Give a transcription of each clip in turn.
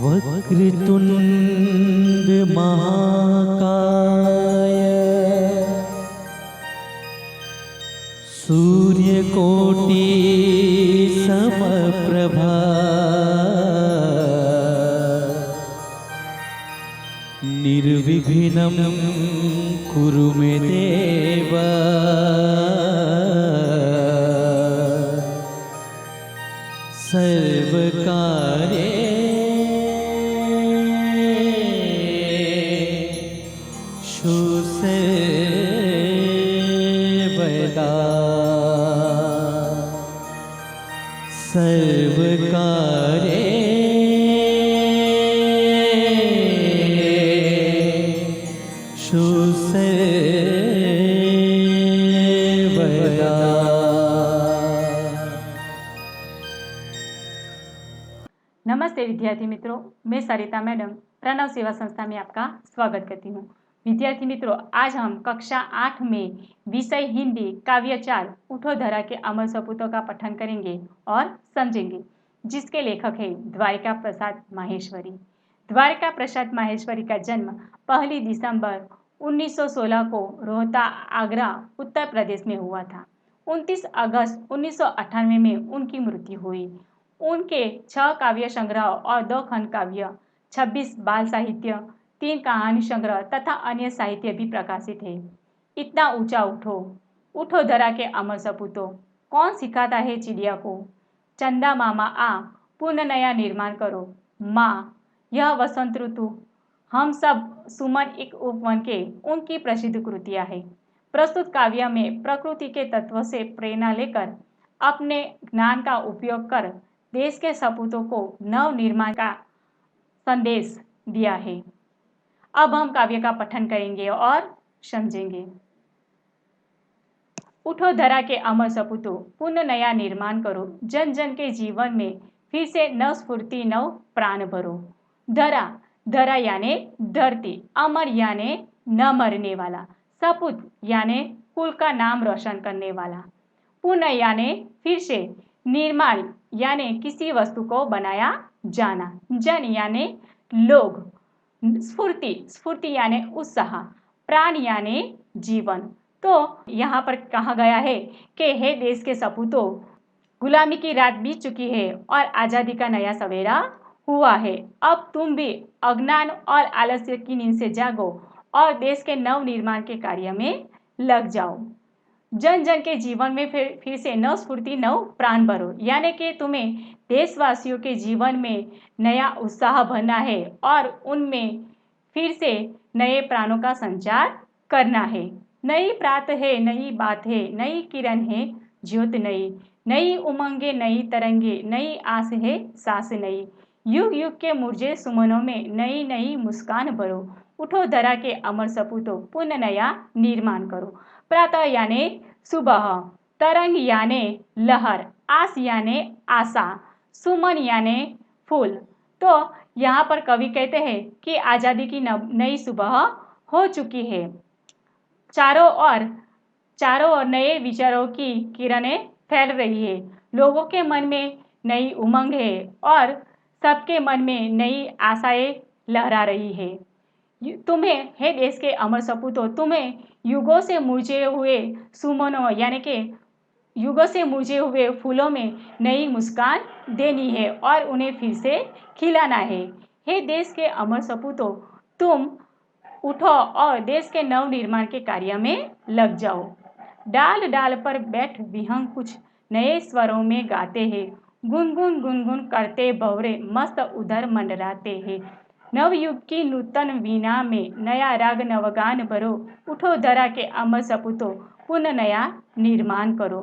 वक्रतुंड महाकाय सूर्यकोटि समप्रभा निर्विघ्नं कुरु मे देव सर्वकार्येषु सर्वदा सर्वकार्येषु सर्वदा। नमस्ते विद्यार्थी मित्रों, मैं सरिता मैडम प्रणव सेवा संस्था में आपका स्वागत करती हूँ। विद्यार्थी मित्रों, आज हम कक्षा 8 में विषय हिंदी काव्य 4 उठो धरा के अमर सपूतों का पठन करेंगे और समझेंगे, जिसके लेखक हैं द्वारिका प्रसाद माहेश्वरी। द्वारिका प्रसाद माहेश्वरी का जन्म 1 दिसंबर 1916 को रोहता, आगरा, उत्तर प्रदेश में हुआ था। 29 अगस्त 1998 में उनकी मृत्यु हुई। उनके 6 काव्य संग्रह और 2 खंड काव्य, 26 बाल साहित्य, 3 कहानी संग्रह तथा अन्य साहित्य भी प्रकाशित है। इतना ऊंचा उठो, उठो धरा के अमर सपूतों, कौन सिखाता है चिड़िया को। चंदा मामा आ, पुनः नया निर्माण करो। माँ, यह वसंत ऋतु, हम सब सुमन एक उपवन के उनकी प्रसिद्ध कृतियाँ है। प्रस्तुत काव्य में प्रकृति के तत्व से प्रेरणा लेकर अपने ज्ञान का उपयोग कर देश के सपूतों को नव निर्माण का संदेश दिया है। अब हम काव्य का पठन करेंगे और समझेंगे। उठो धरा के अमर सपूतों, पुनः नया निर्माण करो। जन जन के जीवन में फिर से नव स्फूर्ति, नव प्राण भरो। धरा, धरा यानी धरती, अमर यानी न मरने वाला, सपूत यानी कुल का नाम रोशन करने वाला, पुनः यानी फिर से, निर्माण यानी किसी वस्तु को बनाया जाना, जन यानी लोग, स्फूर्ति, स्फूर्ति यानी उत्साह, प्राण यानी जीवन। तो यहाँ पर कहा गया है कि हे देश के सपूतों, गुलामी की रात बीत चुकी है और आज़ादी का नया सवेरा हुआ है। अब तुम भी अज्ञान और आलस्य की नींद से जागो और देश के नव निर्माण के कार्य में लग जाओ। जन जन के जीवन में फिर से नव स्फूर्ति, नव प्राण भरो, यानी कि तुम्हें देशवासियों के जीवन में नया उत्साह भरना है और उनमें फिर से नए प्राणों का संचार करना है। नई प्रात है, नई बात है, नई किरण है, ज्योत नई, नई उमंगे, नई तरंगे, नई आस है, सांस नई, युग युग के मुरझे सुमनों में नई नई मुस्कान भरो। उठो धरा के अमर सपूतों, पुनः नया निर्माण करो। प्रातः यानी सुबह, तरंग यानी लहर, आस यानी आशा, सुमन यानी फूल। तो यहाँ पर कवि कहते हैं कि आज़ादी की नई सुबह हो चुकी है। चारों ओर नए विचारों की किरणें फैल रही है। लोगों के मन में नई उमंग है और सबके मन में नई आशाएं लहरा रही है। तुम्हें, हे देश के अमर सपूतों, तुम्हें युगों से मुरझे हुए सुमनों यानी कि युगों से मुरझे हुए फूलों में नई मुस्कान देनी है और उन्हें फिर से खिलाना है। हे देश के अमर सपूतों, तुम उठो और देश के नव निर्माण के कार्य में लग जाओ। डाल डाल पर बैठ विहंग कुछ नए स्वरों में गाते हैं, गुनगुन गुनगुन करते भंवरे मस्त उधर मंडराते हैं। नवयुग की नूतन वीणा में नया राग नवगान भरो। उठो धरा के अमर सपूतों, पुनः नया निर्माण करो।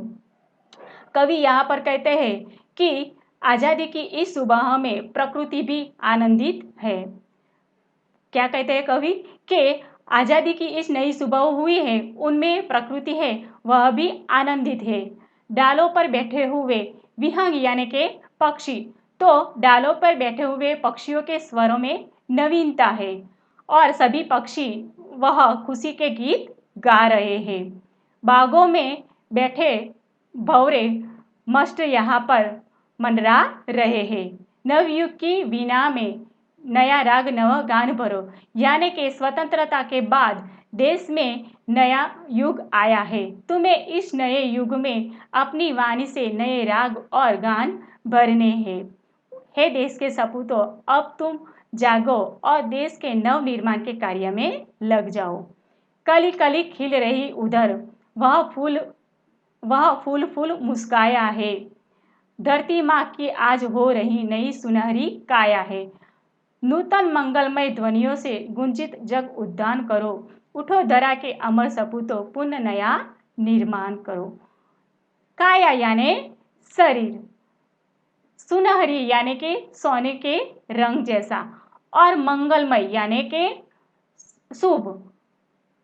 कवि यहाँ पर कहते हैं कि आज़ादी की इस सुबह में प्रकृति भी आनंदित है। क्या कहते हैं कवि कि आज़ादी की इस नई सुबह हुई है, उनमें प्रकृति है वह भी आनंदित है। डालों पर बैठे हुए विहंग यानी के पक्षी, तो डालों पर बैठे हुए पक्षियों के स्वरों में नवीनता है और सभी पक्षी वह खुशी के गीत गा रहे हैं। बागों में बैठे भौरे मस्त यहाँ पर मंडरा रहे हैं। नवयुग की वीणा में नया राग नव गान भरो, यानी कि स्वतंत्रता के बाद देश में नया युग आया है। तुम्हें इस नए युग में अपनी वाणी से नए राग और गान भरने हैं। हे देश के सपूतों, अब तुम जागो और देश के नव निर्माण के कार्य में लग जाओ। कली कली खिल रही उधर वह फूल फूल मुस्काया है। धरती माँ की आज हो रही नई सुनहरी काया है। नूतन मंगलमय ध्वनियों से गुंजित जग उद्यान करो। उठो धरा के अमर सपूतों, पुनः नया निर्माण करो। काया यानी शरीर, सुनहरी यानी कि सोने के रंग जैसा, और मंगलमय यानी कि शुभ,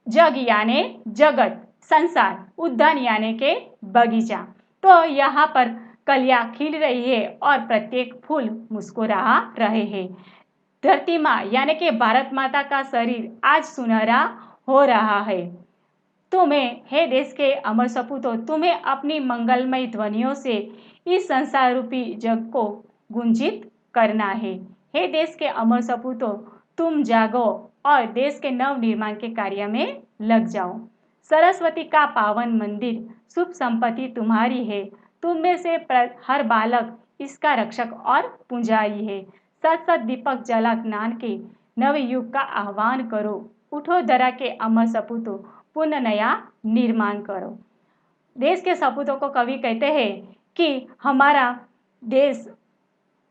जग यानी जगत संसार, उद्यान यानी के बगीचा। तो यहाँ पर कलियां खिल रही है और प्रत्येक फूल मुस्कुरा रहे हैं। धरती माँ यानी कि भारत माता का शरीर आज सुनहरा हो रहा है। तुम्हें, हे देश के अमर सपूतों, तुम्हें अपनी मंगलमय ध्वनियों से इस संसार रूपी जग को गुंजित करना है। हे देश के अमर सपूतों, तुम जागो और देश के नव निर्माण के कार्य में लग जाओ। सरस्वती का पावन मंदिर, शुभ संपत्ति तुम्हारी है। तुम में से हर बालक इसका रक्षक और पुजारी है। सत सत दीपक जला ज्ञान के नव युग का आह्वान करो। उठो धरा के अमर सपूतों, पुनः नया निर्माण करो। देश के सपूतों को कवि कहते हैं कि हमारा देश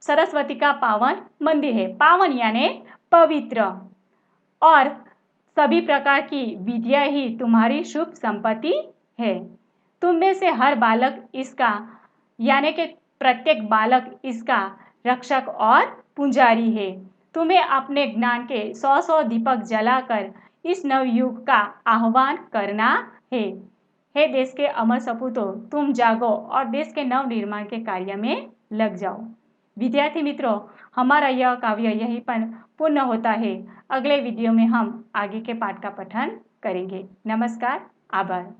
सरस्वती का पावन मंदिर है। पावन यानी पवित्र, और सभी प्रकार की विद्या ही तुम्हारी शुभ संपत्ति है। तुम में से हर बालक इसका यानी कि प्रत्येक बालक इसका रक्षक और पुजारी है। तुम्हें अपने ज्ञान के 100 दीपक जलाकर इस नवयुग का आह्वान करना है। हे देश के अमर सपूतों, तुम जागो और देश के नव निर्माण के कार्य में लग जाओ। विद्यार्थी मित्रों, हमारा यह काव्य यहीं पर पूर्ण होता है। अगले वीडियो में हम आगे के पाठ का पठन करेंगे। नमस्कार, आभार।